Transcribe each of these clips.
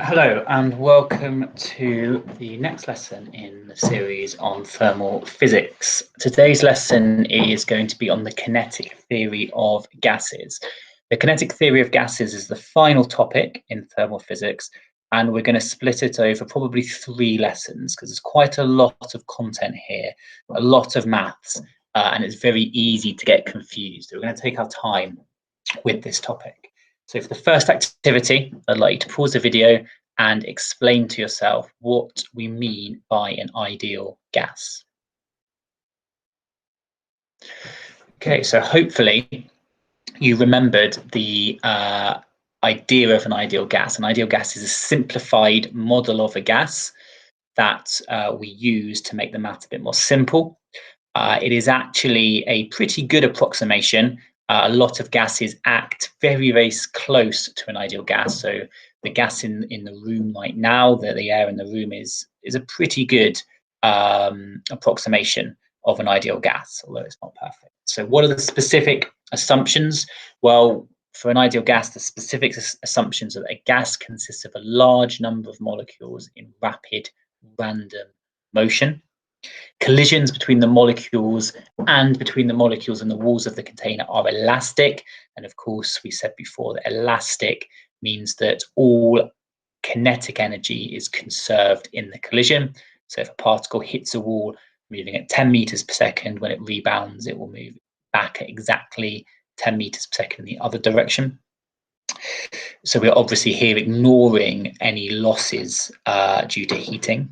Hello and welcome to the next lesson in the series on thermal physics. Today's lesson is going to be on the kinetic theory of gases. The kinetic theory of gases is the final topic in thermal physics, and we're going to split it over probably 3 lessons because there's quite a lot of content here, a lot of maths, and it's very easy to get confused. We're going to take our time with this topic. So for the first activity, I'd like you to pause the video and explain to yourself what we mean by an ideal gas. Okay, so hopefully you remembered the idea of an ideal gas. An ideal gas is a simplified model of a gas that we use to make the math a bit more simple. It is actually a pretty good approximation. A lot of gases act very, very close to an ideal gas. So the gas in the room right now, the air in the room is a pretty good approximation of an ideal gas, although it's not perfect. So what are the specific assumptions? Well, for an ideal gas, the specific assumptions are that a gas consists of a large number of molecules in rapid random motion. Collisions between the molecules and between the molecules and the walls of the container are elastic. And of course, we said before that elastic means that all kinetic energy is conserved in the collision. So if a particle hits a wall moving at 10 meters per second, when it rebounds, it will move back at exactly 10 meters per second in the other direction. So we're obviously here ignoring any losses due to heating.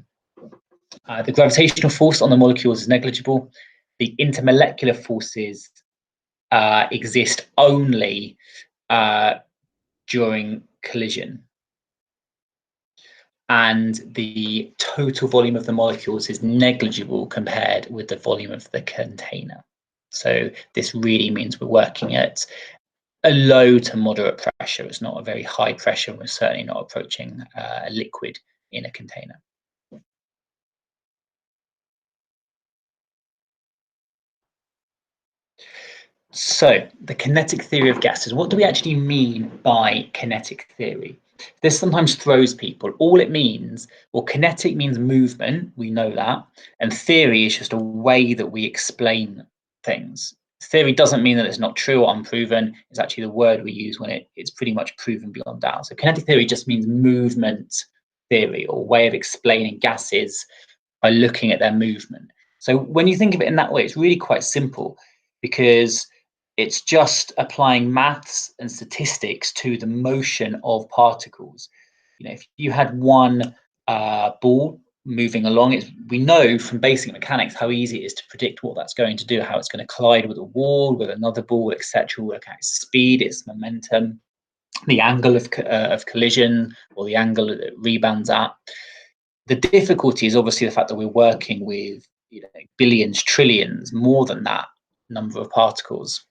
The gravitational force on the molecules is negligible. The intermolecular forces exist only during collision. And the total volume of the molecules is negligible compared with the volume of the container. So this really means we're working at a low to moderate pressure. It's not a very high pressure, and we're certainly not approaching a liquid in a container. So, the kinetic theory of gases. What do we actually mean by kinetic theory? This sometimes throws people. All it means, well, kinetic means movement, we know that, and theory is just a way that we explain things. Theory doesn't mean that it's not true or unproven. It's actually the word we use when it's pretty much proven beyond doubt. So kinetic theory just means movement theory, or way of explaining gases by looking at their movement. So when you think of it in that way, it's really quite simple, because it's just applying maths and statistics to the motion of particles. You know, if you had one ball moving along, we know from basic mechanics how easy it is to predict what that's going to do, how it's going to collide with a wall, with another ball, etc. We'll look at its speed, its momentum, the angle of collision, or the angle that it rebounds at. The difficulty is obviously the fact that we're working with, you know, billions, trillions, more than that number of particles.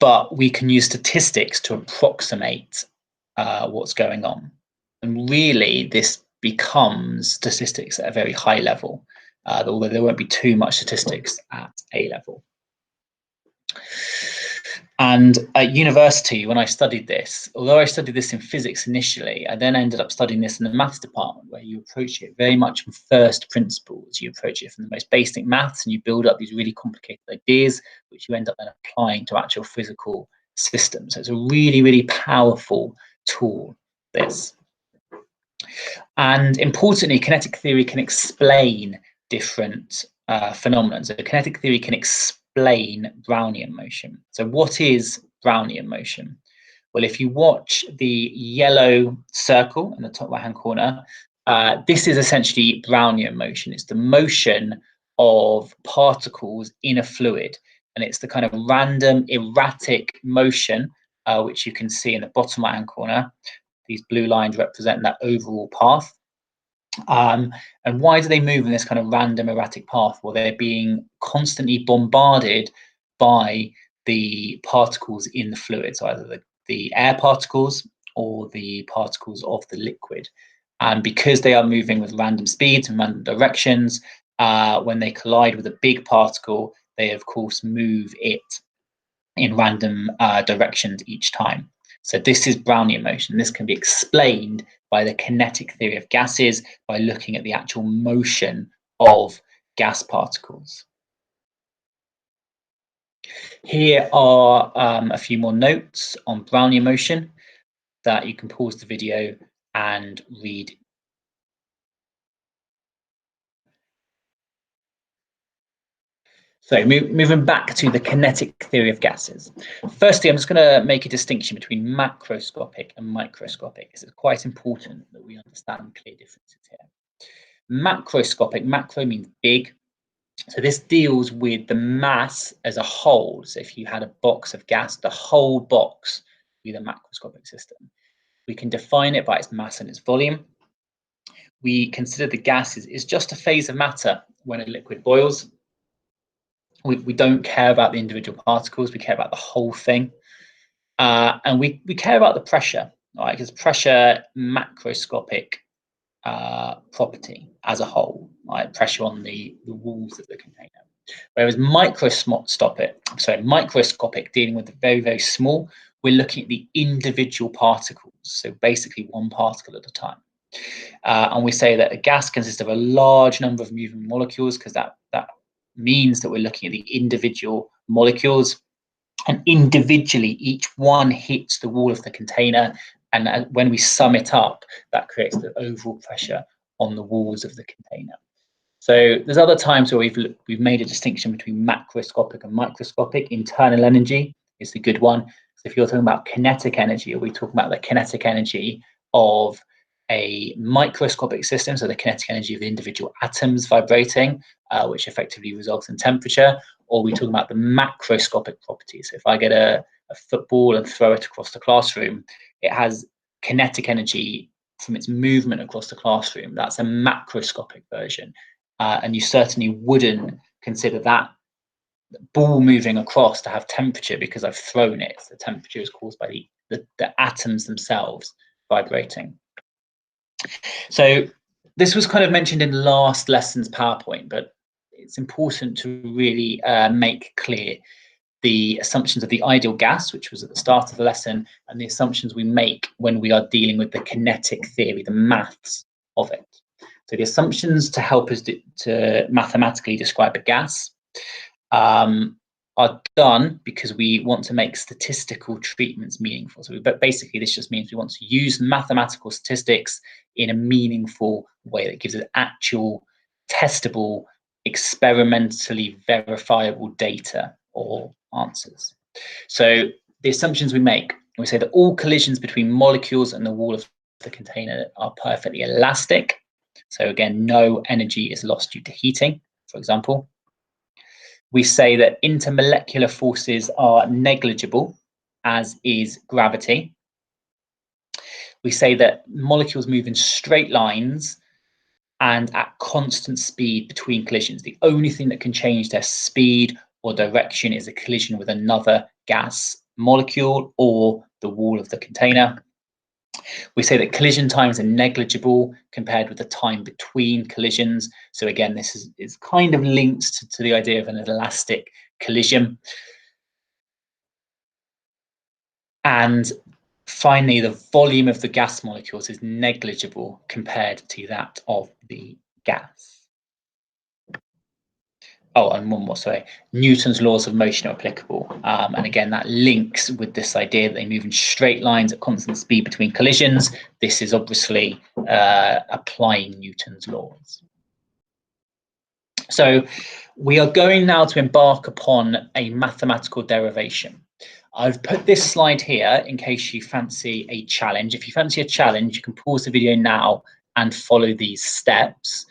But we can use statistics to approximate what's going on. And really, this becomes statistics at a very high level, although there won't be too much statistics at A level. And at university, when I studied this, although I studied this in physics initially, I then ended up studying this in the maths department, where you approach it very much from first principles. You approach it from the most basic maths, and you build up these really complicated ideas, which you end up then applying to actual physical systems. So it's a really, really powerful tool, this. And importantly, kinetic theory can explain different phenomena. So kinetic theory can explain Brownian motion. So what is Brownian motion? Well, if you watch the yellow circle in the top right-hand corner, this is essentially Brownian motion. It's the motion of particles in a fluid, and it's the kind of random, erratic motion, which you can see in the bottom right-hand corner. These blue lines represent that overall path. And why do they move in this kind of random, erratic path? Well, they're being constantly bombarded by the particles in the fluid, so either the air particles or the particles of the liquid. And because they are moving with random speeds and random directions, when they collide with a big particle, they of course move it in random directions each time. So this is Brownian motion. This can be explained by the kinetic theory of gases by looking at the actual motion of gas particles. Here are a few more notes on Brownian motion that you can pause the video and read. So moving back to the kinetic theory of gases. Firstly, I'm just going to make a distinction between macroscopic and microscopic, because it's quite important that we understand clear differences here. Macroscopic, macro means big. So this deals with the mass as a whole. So if you had a box of gas, the whole box would be the macroscopic system. We can define it by its mass and its volume. We consider the gas is just a phase of matter when a liquid boils. We don't care about the individual particles, we care about the whole thing. And we care about the pressure, right? Because pressure, macroscopic property as a whole, right? Pressure on the walls of the container. Whereas microscopic, dealing with the very, very small, we're looking at the individual particles. So basically one particle at a time. And we say that a gas consists of a large number of moving molecules, because that means that we're looking at the individual molecules, and individually each one hits the wall of the container, and when we sum it up, that creates the overall pressure on the walls of the container. So there's other times where we've made a distinction between macroscopic and microscopic. Internal energy is the good one. So if you're talking about kinetic energy, are we talking about the kinetic energy of a microscopic system, so the kinetic energy of the individual atoms vibrating, which effectively results in temperature, or are we talking about the macroscopic properties? So if I get a football and throw it across the classroom, it has kinetic energy from its movement across the classroom. That's a macroscopic version. And you certainly wouldn't consider that ball moving across to have temperature because I've thrown it. The temperature is caused by the atoms themselves vibrating. So this was kind of mentioned in last lesson's PowerPoint, but it's important to really make clear the assumptions of the ideal gas, which was at the start of the lesson, and the assumptions we make when we are dealing with the kinetic theory, the maths of it. So the assumptions to help us to mathematically describe a gas are done because we want to make statistical treatments meaningful. So but basically this just means we want to use mathematical statistics in a meaningful way that gives us actual testable, experimentally verifiable data or answers. So the assumptions we make, we say that all collisions between molecules and the wall of the container are perfectly elastic. So again, no energy is lost due to heating, for example. We say that intermolecular forces are negligible, as is gravity. We say that molecules move in straight lines and at constant speed between collisions. The only thing that can change their speed or direction is a collision with another gas molecule or the wall of the container. We say that collision times are negligible compared with the time between collisions. So again, this is kind of linked to the idea of an elastic collision. And finally, the volume of the gas molecules is negligible compared to that of the gas. Oh, and one more, sorry. Newton's laws of motion are applicable. And again, that links with this idea that they move in straight lines at constant speed between collisions. This is obviously applying Newton's laws. So we are going now to embark upon a mathematical derivation. I've put this slide here in case you fancy a challenge. If you fancy a challenge, you can pause the video now and follow these steps.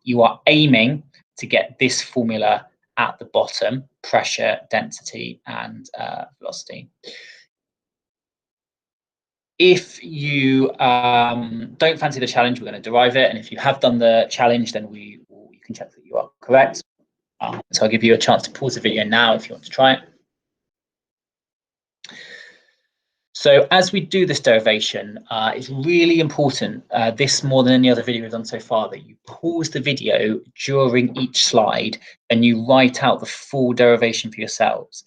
You are aiming to get this formula at the bottom: pressure, density, and velocity. If you don't fancy the challenge, we're going to derive it. And if you have done the challenge, then you can check that you are correct. So I'll give you a chance to pause the video now if you want to try it. So as we do this derivation, it's really important, this more than any other video we've done so far, that you pause the video during each slide and you write out the full derivation for yourselves.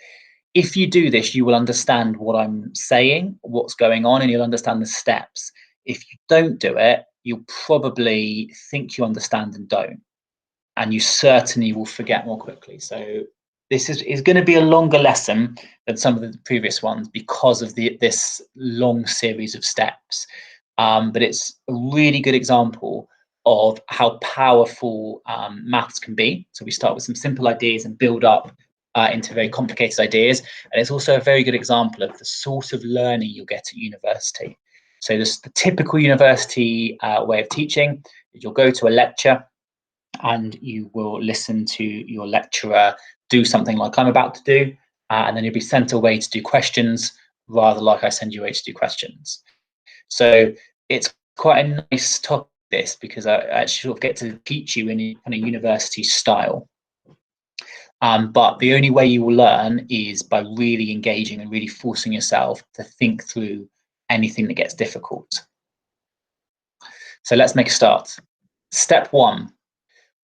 If you do this, you will understand what I'm saying, what's going on, and you'll understand the steps. If you don't do it, you'll probably think you understand and don't, and you certainly will forget more quickly. So this is going to be a longer lesson than some of the previous ones because of this long series of steps. But it's a really good example of how powerful maths can be. So we start with some simple ideas and build up into very complicated ideas. And it's also a very good example of the sort of learning you'll get at university. So the typical university way of teaching is you'll go to a lecture and you will listen to your lecturer do something like I'm about to do, and then you'll be sent away to do questions, rather like I send you away to do questions. So it's quite a nice topic, this, because I actually sort of get to teach you in a kind of university style. But the only way you will learn is by really engaging and really forcing yourself to think through anything that gets difficult. So let's make a start. Step 1.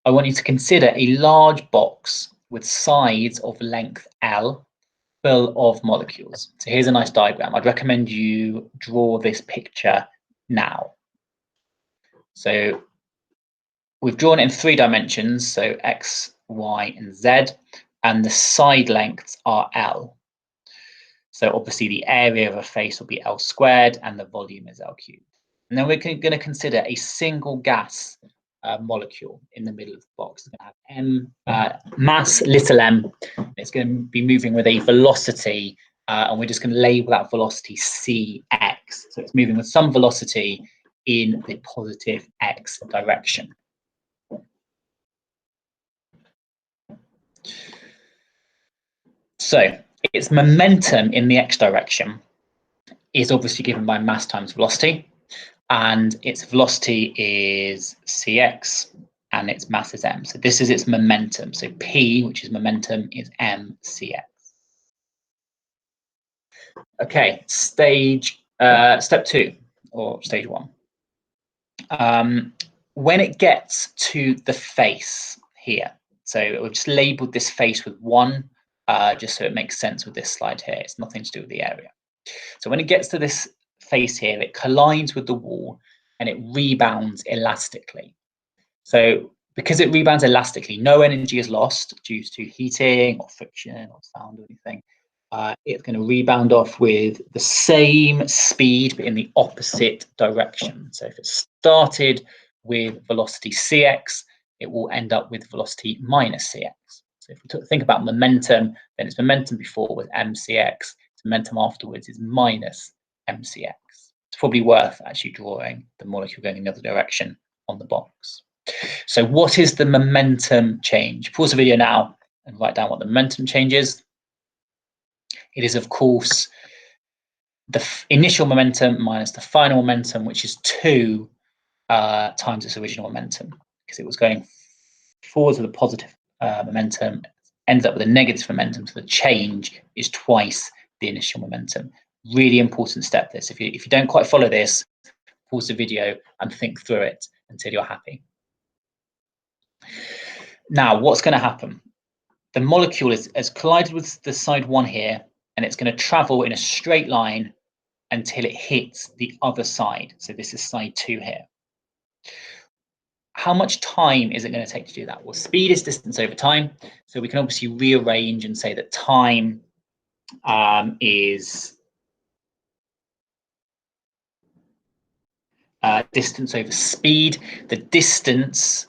I want you to consider a large box with sides of length L full of molecules. So here's a nice diagram. I'd recommend you draw this picture now. So we've drawn it in 3 dimensions, so X, Y, and Z, and the side lengths are L. So obviously the area of a face will be L squared and the volume is L cubed. And then we're going to consider a single gas molecule in the middle of the box. It's going to have mass little m. It's going to be moving with a velocity, and we're just going to label that velocity cx. So it's moving with some velocity in the positive x direction. So its momentum in the x direction is obviously given by mass times velocity, and its velocity is cx and its mass is m. So this is its momentum. So P, which is momentum, is mcx. Okay, step 2 or stage 1. When it gets to the face here, so we've just labeled this face with 1, just so it makes sense with this slide here. It's nothing to do with the area. So when it gets to this face here, it collides with the wall and it rebounds elastically. So because it rebounds elastically, no energy is lost due to heating or friction or sound or anything. It's going to rebound off with the same speed, but in the opposite direction. So if it started with velocity cx, it will end up with velocity minus cx. So if we think about momentum, then its momentum before was mcx, its momentum afterwards is minus mcx. It's probably worth actually drawing the molecule going in the other direction on the box. So what is the momentum change? Pause the video now and write down what the momentum change is. It is, of course, the initial momentum minus the final momentum, which is 2 times its original momentum, because it was going forwards with a positive momentum, ends up with a negative momentum, so the change is twice the initial momentum. Really important step, this. If you don't quite follow this, pause the video and think through it until you're happy. Now, what's going to happen? The molecule has collided with the side 1 here, and it's going to travel in a straight line until it hits the other side. So this is side 2 here. How much time is it going to take to do that? Well, speed is distance over time. So we can obviously rearrange and say that time is distance over speed. The distance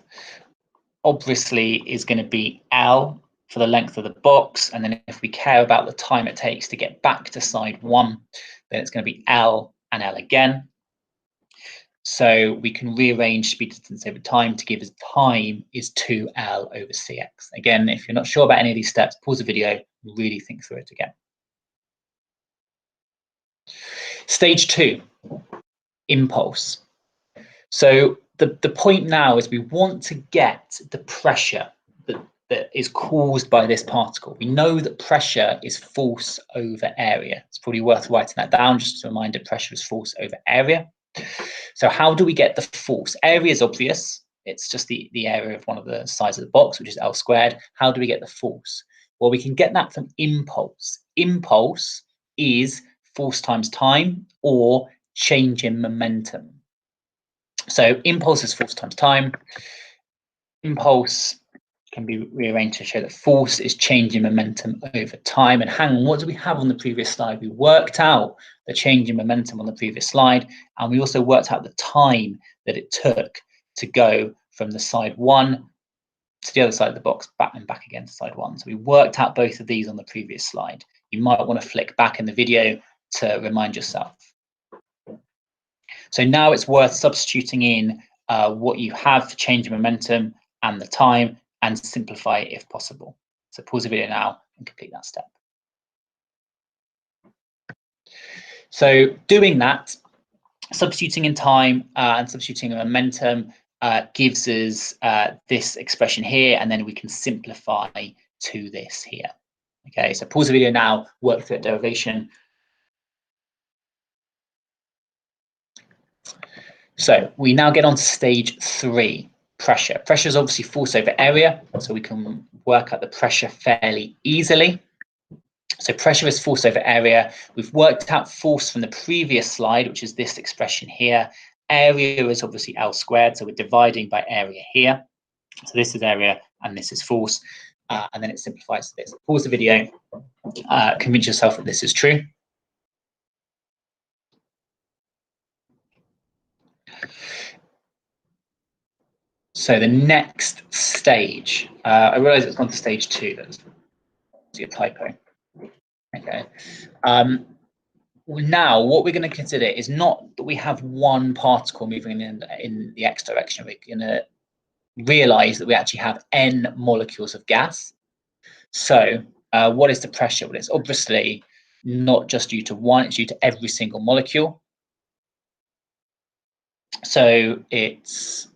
obviously is going to be L for the length of the box. And then if we care about the time it takes to get back to side 1, then it's going to be L and L again. So we can rearrange speed distance over time to give us time is 2L over cx. Again, if you're not sure about any of these steps, pause the video and really think through it again. Stage 2, impulse. So the point now is we want to get the pressure that is caused by this particle. We know that pressure is force over area. It's probably worth writing that down, just a reminder, pressure is force over area. So how do we get the force? Area is obvious. It's just the area of one of the sides of the box, which is L squared. How do we get the force? Well, we can get that from impulse. impulse is force times time or change in momentum. So impulse is force times time. Impulse can be rearranged to show that force is change in momentum over time. And hang on, what do we have on the previous slide? We worked out the change in momentum on the previous slide, and we also worked out the time that it took to go from the side 1 to the other side of the box, back and back again to side 1. So we worked out both of these on the previous slide. You might want to flick back in the video to remind yourself. So now it's worth substituting in what you have for change in momentum and the time, and simplify it if possible. So pause the video now and complete that step. So doing that, substituting in time and substituting in momentum gives us this expression here, and then we can simplify to this here. Okay, so pause the video now, work through that derivation. So we now get on to stage 3, pressure. Pressure is obviously force over area, so we can work out the pressure fairly easily. So pressure is force over area. We've worked out force from the previous slide, which is this expression here. Area is obviously L squared, so we're dividing by area here. So this is area and this is force, and then it simplifies to this. Pause the video, convince yourself that this is true. So the next stage, I realize it's on to stage 2. That's a typo. Okay. Now, what we're going to consider is not that we have one particle moving in the x direction. We're going to realize that we actually have n molecules of gas. So what is the pressure? Well, it's obviously not just due to one, it's due to every single molecule. So it's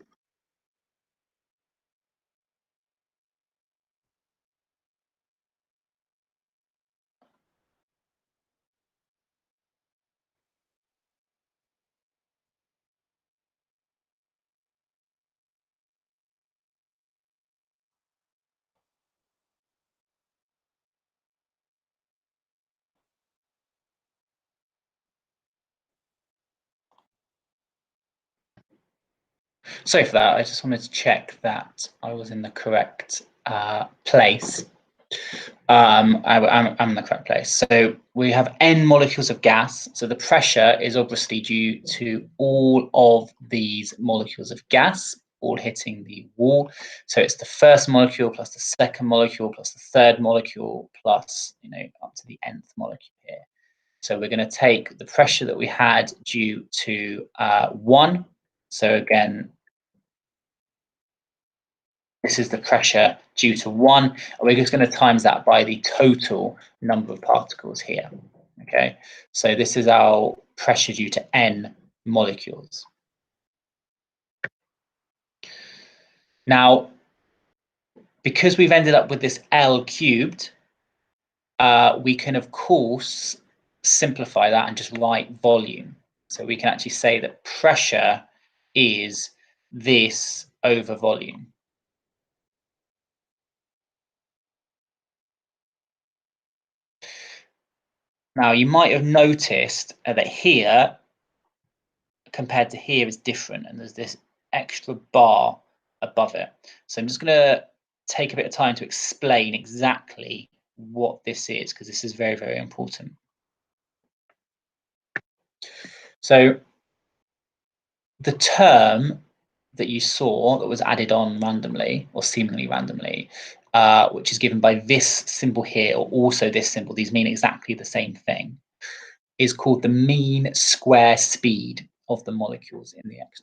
so for that, I just wanted to check that I was in the correct place. I'm in the correct place. So we have n molecules of gas. So the pressure is obviously due to all of these molecules of gas all hitting the wall. So it's the first molecule plus the second molecule plus the third molecule plus, up to the nth molecule here. So we're going to take the pressure that we had due to 1. So again, this is the pressure due to 1, and we're just going to times that by the total number of particles here. Okay, so this is our pressure due to n molecules. Now, because we've ended up with this L cubed, we can, of course, simplify that and just write volume. So we can actually say that pressure is this over volume. Now, you might have noticed that here, compared to here, is different, and there's this extra bar above it. So I'm just going to take a bit of time to explain exactly what this is, because this is very, very important. So the term that you saw that was added on randomly or seemingly randomly, which is given by this symbol here or also this symbol, these mean exactly the same thing, is called the mean square speed of the molecules in the x.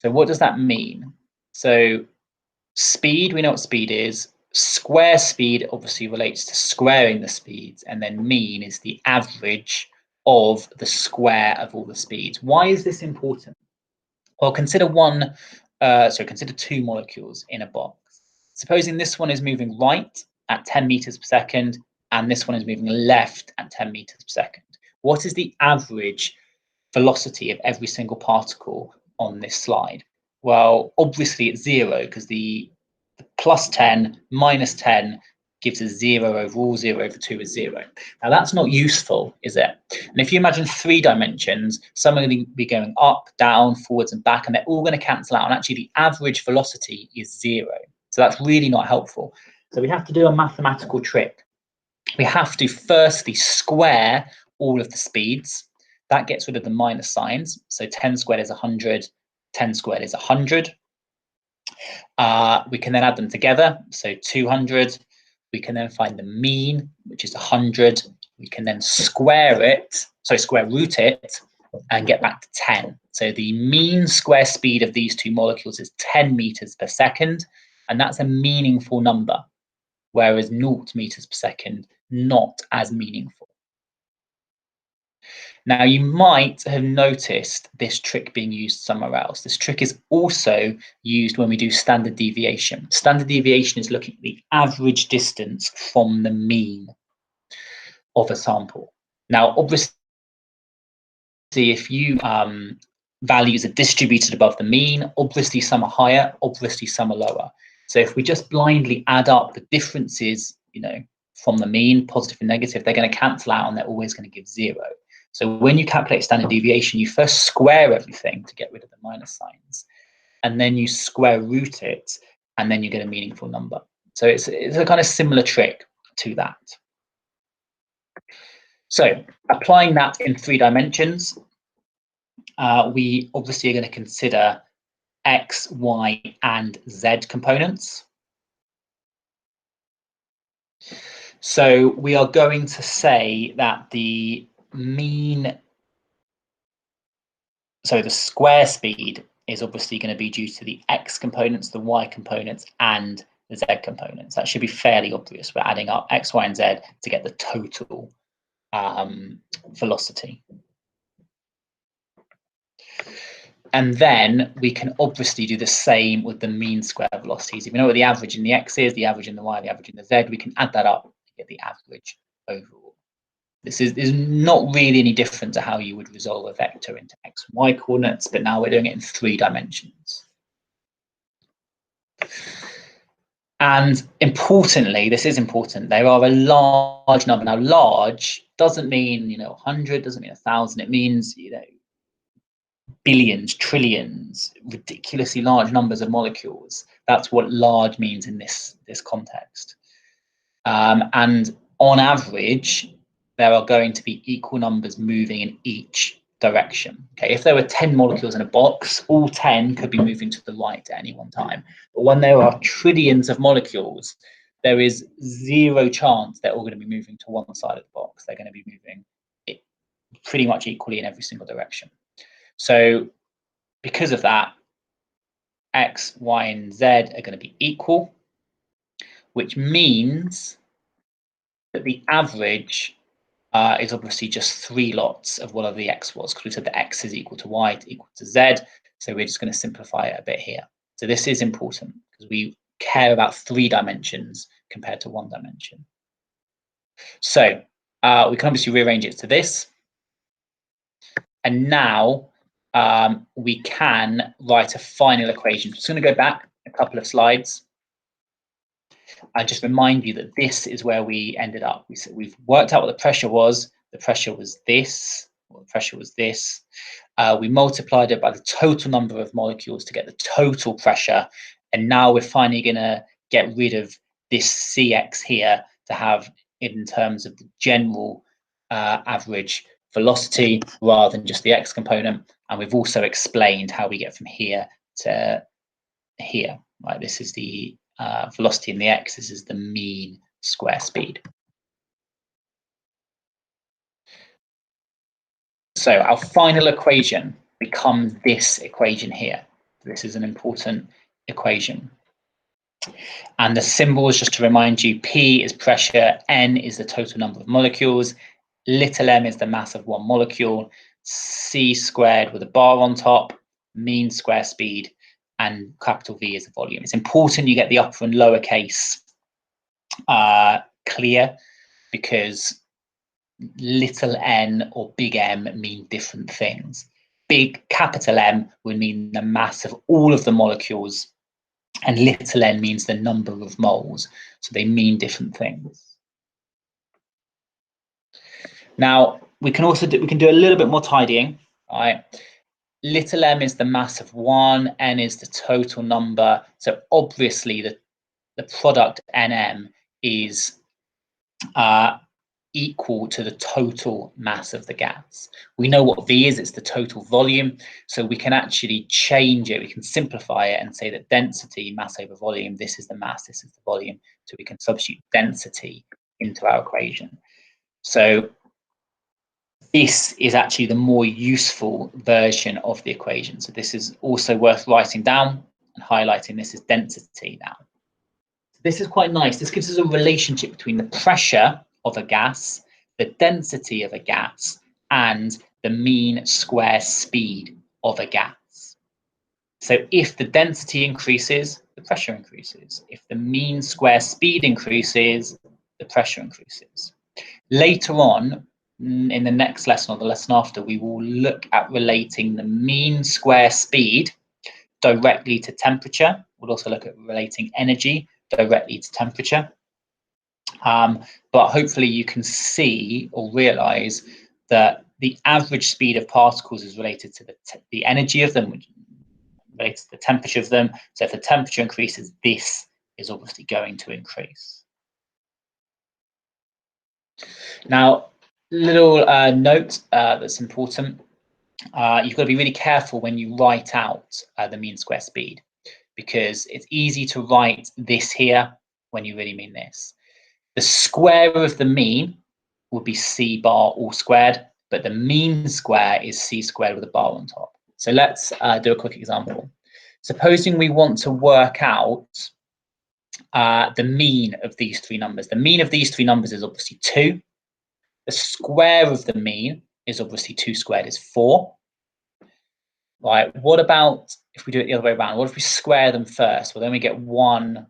So what does that mean? So speed, we know what speed is. Square speed obviously relates to squaring the speeds, and then mean is the average of the square of all the speeds. Why is this important? Well, consider consider 2 molecules in a box. Supposing this one is moving right at 10 meters per second, and this one is moving left at 10 meters per second. What is the average velocity of every single particle on this slide? Well, obviously it's 0, because the plus 10 minus 10 gives us 0 overall, 0 over 2 is 0. Now that's not useful, is it? And if you imagine 3 dimensions, some are going to be going up, down, forwards and back, and they're all going to cancel out. And actually the average velocity is 0. So that's really not helpful. So we have to do a mathematical trick. We have to firstly square all of the speeds. That gets rid of the minus signs. So 10 squared is 100, 10 squared is 100. We can then add them together. So 200. We can then find the mean, which is 100. We can then square root it and get back to 10. So the mean square speed of these two molecules is 10 meters per second. And that's a meaningful number, whereas 0 meters per second, not as meaningful. Now, you might have noticed this trick being used somewhere else. This trick is also used when we do standard deviation. Standard deviation is looking at the average distance from the mean of a sample. Now, obviously, if you values are distributed above the mean, obviously some are higher, obviously some are lower. So if we just blindly add up the differences, from the mean, positive and negative, they're going to cancel out and they're always going to give 0. So when you calculate standard deviation, you first square everything to get rid of the minus signs, and then you square root it, and then you get a meaningful number. So it's a kind of similar trick to that. So applying that in 3 dimensions, we obviously are going to consider X, Y, and Z components. So we are going to say that the square speed is obviously going to be due to the X components, the Y components, and the Z components. That should be fairly obvious. We're adding up X, Y, and Z to get the total velocity. And then we can obviously do the same with the mean square velocities. If we know what the average in the X is, the average in the Y, the average in the Z, we can add that up to get the average overall. This is not really any different to how you would resolve a vector into X and Y coordinates, but now we're doing it in 3 dimensions. And importantly, this is important, there are a large number. Now, large doesn't mean, 100, doesn't mean 1,000. It means, billions, trillions, ridiculously large numbers of molecules. That's what large means in this context. And on average, there are going to be equal numbers moving in each direction. Okay, if there were 10 molecules in a box, all 10 could be moving to the right at any one time. But when there are trillions of molecules, there is 0 chance they're all going to be moving to one side of the box. They're going to be moving pretty much equally in every single direction. So because of that, X, Y, and Z are going to be equal, which means that the average is obviously just 3 lots of whatever the X was, because we said that X is equal to Y equal to Z. So we're just going to simplify it a bit here. So this is important because we care about 3 dimensions compared to 1 dimension. So we can obviously rearrange it to this. And now we can write a final equation. I'm just going to go back a couple of slides. I just remind you that this is where we ended up. We've worked out what the pressure was. The pressure was this. Well, the pressure was this. We multiplied it by the total number of molecules to get the total pressure. And now we're finally going to get rid of this Cx here to have it in terms of the general average velocity rather than just the X component. And we've also explained how we get from here to here. Right, this is the velocity in the X, this is the mean square speed. So our final equation becomes this equation here. This is an important equation. And the symbol is just to remind you, P is pressure, N is the total number of molecules, little m is the mass of one molecule, C squared with a bar on top, mean square speed, and capital V is the volume. It's important you get the upper and lower case clear, because little n or big M mean different things. Big capital M would mean the mass of all of the molecules and little n means the number of moles. So they mean different things. Now, we can do a little bit more tidying, right? Little m is the mass of 1, n is the total number. So obviously the product nm is equal to the total mass of the gas. We know what V is, it's the total volume. So we can actually change it, we can simplify it and say that density, mass over volume, this is the mass, this is the volume. So we can substitute density into our equation. So this is actually the more useful version of the equation. So this is also worth writing down and highlighting. This is density now. This is quite nice. This gives us a relationship between the pressure of a gas, the density of a gas, and the mean square speed of a gas. So if the density increases, the pressure increases. If the mean square speed increases, the pressure increases. Later on, in the next lesson or the lesson after, we will look at relating the mean square speed directly to temperature. We'll also look at relating energy directly to temperature. But hopefully you can see or realize that the average speed of particles is related to the energy of them, which relates to the temperature of them. So if the temperature increases, this is obviously going to increase. Now, little note that's important. You've got to be really careful when you write out the mean square speed, because it's easy to write this here when you really mean this. The square of the mean would be c bar all squared, but the mean square is c squared with a bar on top. So let's do a quick example. Supposing we want to work out the mean of these three numbers. The mean of these three numbers is obviously 2. The square of the mean is obviously 2 squared is 4. Right, what about if we do it the other way around? What if we square them first? Well, then we get 1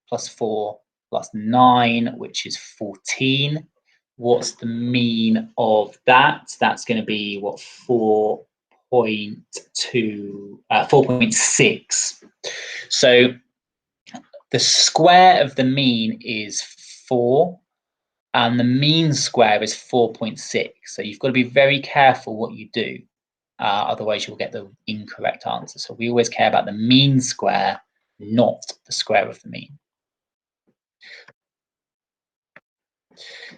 plus 4 plus 9, which is 14. What's the mean of that? That's going to be what, 4.6. So the square of the mean is 4, and the mean square is 4.6. So you've got to be very careful what you do. Otherwise, you'll get the incorrect answer. So we always care about the mean square, not the square of the mean.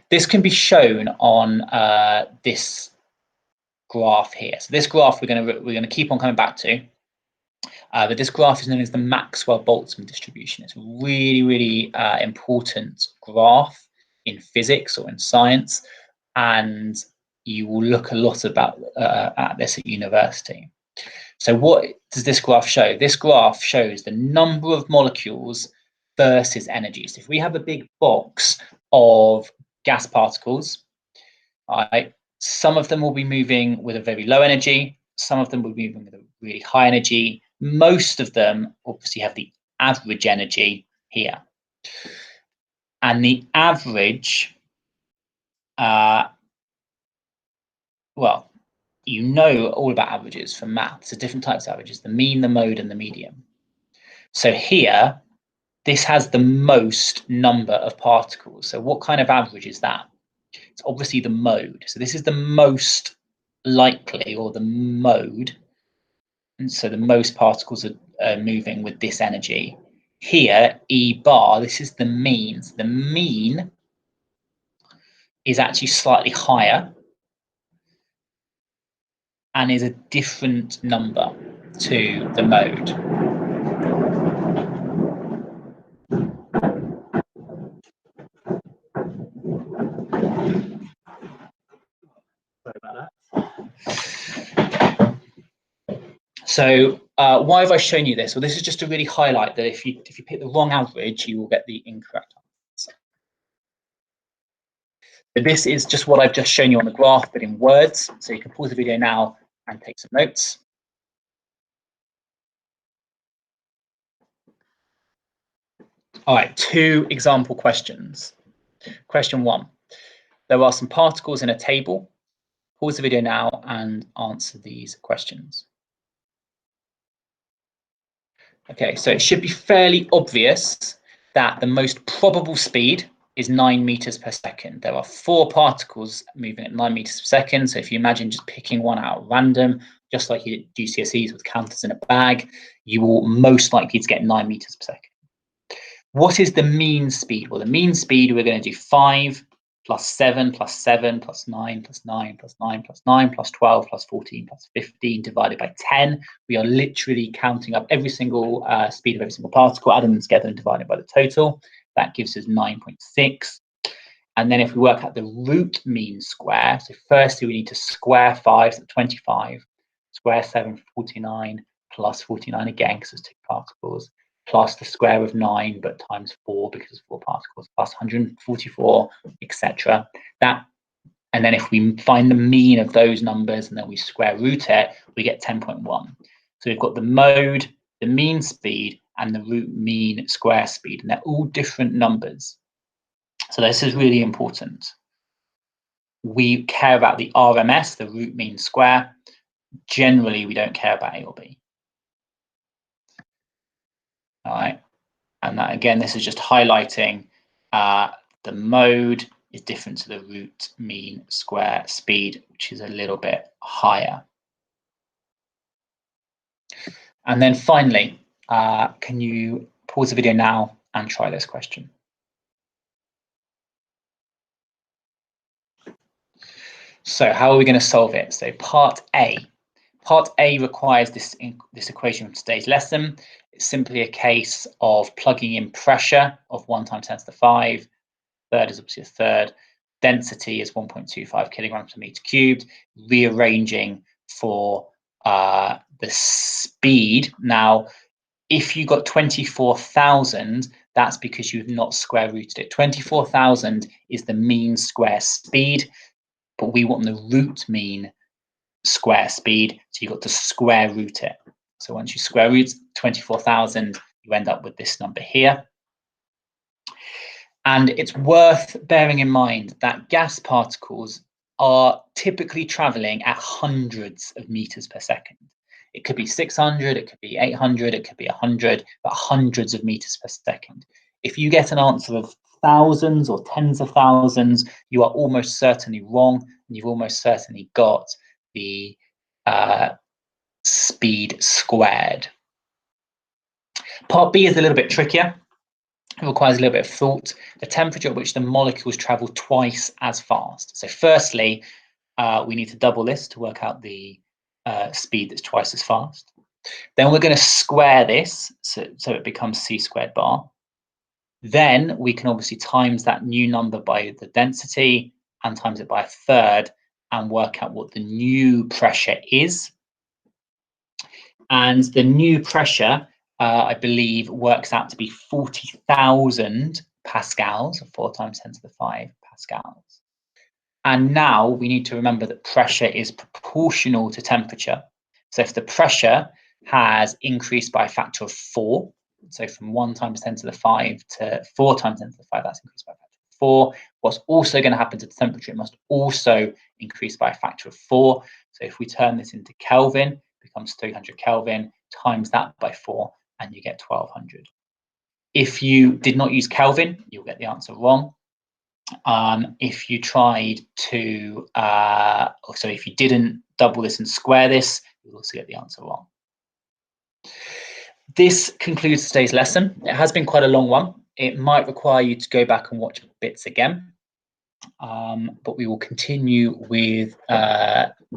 This can be shown on this graph here. So this graph we're going to keep on coming back to. But this graph is known as the Maxwell-Boltzmann distribution. It's a really, really important graph in physics or in science, and you will look a lot at this at university. So what does this graph show? This graph shows the number of molecules versus energy. So if we have a big box of gas particles, right, some of them will be moving with a very low energy, some of them will be moving with a really high energy. Most of them obviously have the average energy here. And the average, well, you know all about averages from maths. So different types of averages, the mean, the mode, and the median. So here, this has the most number of particles. So what kind of average is that? It's obviously the mode. So this is the most likely, or the mode. And so the most particles are moving with this energy. Here, E bar, this is the mean. So the mean is actually slightly higher and is a different number to the mode. Sorry about that. So why have I shown you this? Well, this is just to really highlight that if you pick the wrong average, you will get the incorrect answer. So this is just what I've just shown you on the graph, but in words. So you can pause the video now and take some notes. All right, 2 example questions. Question 1. There are some particles in a table. Pause the video now and answer these questions. Okay, so it should be fairly obvious that the most probable speed is 9 meters per second. There are 4 particles moving at 9 meters per second. So if you imagine just picking one out at random, just like you do GCSEs with counters in a bag, you will most likely to get 9 meters per second. What is the mean speed? Well, the mean speed, we're going to do 5 plus 7 plus 7 plus 9 plus 9 plus 9 plus 9 plus 12 plus 14 plus 15 divided by 10. We are literally counting up every single speed of every single particle, adding them together and dividing by the total. That gives us 9.6. And then if we work out the root mean square, so firstly we need to square 5, so 25, square 7, 49, plus 49 again, because it's 2 particles, plus the square of 9, but times 4 because it's 4 particles, plus 144, etc. And then if we find the mean of those numbers and then we square root it, we get 10.1. So we've got the mode, the mean speed, and the root mean square speed, and they're all different numbers. So this is really important. We care about the RMS, the root mean square. Generally, we don't care about A or B. All right. And that, again, this is just highlighting the mode is different to the root mean square speed, which is a little bit higher. And then finally, can you pause the video now and try this question? So how are we going to solve it? So part A. Part A requires this equation from today's lesson. It's simply a case of plugging in pressure of 1 times 10 to the 5. Third is obviously a third. Density is 1.25 kilograms per meter cubed. Rearranging for the speed. Now, if you got 24,000, that's because you've not square rooted it. 24,000 is the mean square speed, but we want the root mean square speed, so you've got to square root it. So once you square root 24,000, you end up with this number here. And it's worth bearing in mind that gas particles are typically traveling at hundreds of meters per second. It could be 600, it could be 800, it could be 100, but hundreds of meters per second. If you get an answer of thousands or tens of thousands, you are almost certainly wrong, and you've almost certainly got the speed squared. Part B is a little bit trickier. It requires a little bit of thought. The temperature at which the molecules travel twice as fast. So firstly, we need to double this to work out the speed that's twice as fast. Then we're going to square this so it becomes c squared bar. Then we can obviously times that new number by the density and times it by a third and work out what the new pressure is. And the new pressure, I believe, works out to be 40,000 pascals, 4 times 10 to the 5 pascals. And now we need to remember that pressure is proportional to temperature. So if the pressure has increased by a factor of 4, so from 1 times 10 to the 5 to 4 times 10 to the 5, that's increased by a factor of 4. What's also going to happen to the temperature? It must also increase by a factor of 4. So if we turn this into Kelvin, it becomes 300 Kelvin, times that by 4, and you get 1200. If you did not use Kelvin, you'll get the answer wrong. If you tried to, so if you didn't double this and square this, you'll also get the answer wrong. This concludes today's lesson. It has been quite a long one. It might require you to go back and watch bits again, but we will continue with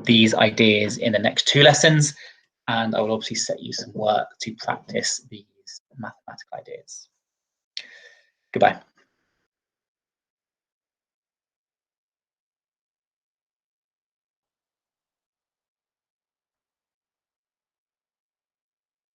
these ideas in the next 2 lessons, and I will obviously set you some work to practice these mathematical ideas. Goodbye.